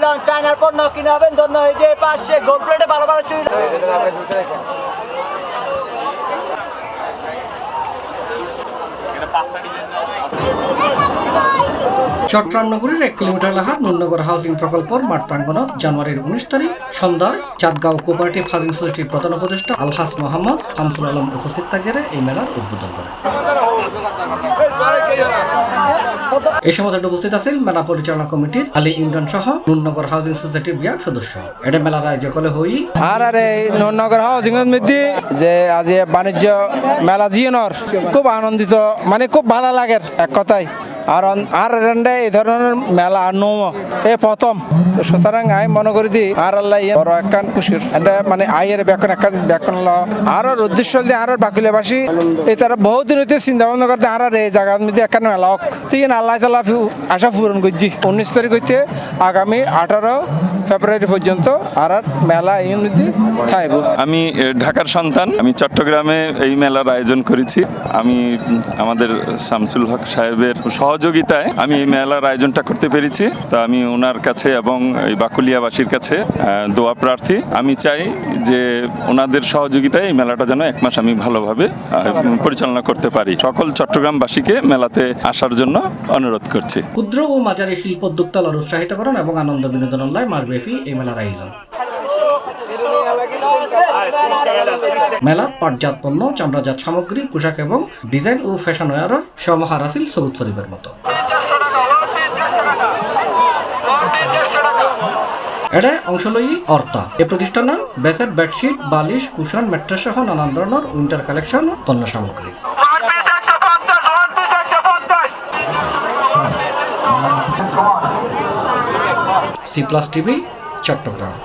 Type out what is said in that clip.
দিলাম চায়নার পণ্য কিনে হবেন ধন্য এই যে পাশে গোল প্লেটে ভালো ভালো চুই চট্টগ্রাম নগরীর 1 কিলোমিটার এলাকা নুননগর হাউজিং প্রকল্পর মাঠ প্রাঙ্গণত জানুয়ারির 19 তারিখ সন্ধ্যায় চাঁদগাঁও কোঅপারেটিভ হাউজিং সোসাইটির প্রধান উপদেষ্টা আলহাজ মোহাম্মদ শামসুল আলম উপস্থিত থাকিয়ে এই মেলার উদ্বোধন করে। এই সময় উপস্থিত আছেন মেলা পরিচালনা কমিটির আলী ইমরান সহ নুননগর হাউজিং সোসাইটির বিভাগ সদস্য। এটা মেলার আয়োজক হই আর এই নুননগর হাউজিং এর মধ্যে যে আজ বাণিজ্য মেলা জিয়নর খুব আনন্দিত, মানে খুব ভালো লাগে এক কথায়। আর এই ধরনের মেলা আর নম এ প্রথম, সুতরাং আমি মনে করি দি আর আল্লাহ বড় একখান খুশির মানে আয়ের ব্যাখ্যান একখান ব্যাখ্যান আর উদ্দেশ্য দিয়ে আর বাকুলিয়াবাসী এই তারা বহুদিন হইতে চিন্তা ভাবনা করতে আর এই জায়গার মধ্যে একখান মেলা হোক। তুই আল্লাহ তালা আশা পূরণ করছি 19 তারিখ হইতে আগামী 18 ফেব্রুয়ারি পর্যন্ত আর মেলা এই মধ্যে থাকব। আমি ঢাকার সন্তান, আমি চট্টগ্রামে এই মেলার আয়োজন করেছি। আমি আমাদের শামসুল হক সাহেবের সহযোগিতায় আমি এই মেলার আয়োজনটা করতে পেরেছি। তো আমি ওনার কাছে এবং এই বাকুলিয়াবাসীর কাছে দোয়া প্রার্থী। আমি চাই যে ওনাদের সহযোগিতায় এই মেলাটা যেন 1 মাস আমি ভালোভাবে পরিচালনা করতে পারি। সকল চট্টগ্রামবাসীকে মেলাতে আসার জন্য অনুরোধ করছি। ক্ষুদ্র ও মাঝারি শিল্পোদ্যোক্তাদের উৎসাহিতকরণ এবং আনন্দ বিনোদনের মাসব্যাপী এই মেলার আয়োজন। মেলা পাটজাত পণ্য, চামড়াজাত সামগ্রী, পোশাক এবং ডিজাইন ও ফ্যাশন ওয়ারের সমাহার আছিল সৌদ শরীফের মতো। এটা অংশ লই অর্তা এই প্রতিষ্ঠানের বেসেট, বেডশিট, বালিশ, কুশন, ম্যাট্রেস সহ নানান ধরনের উইন্টার কালেকশন পণ্য সামগ্রী। C+ TV Chittagong.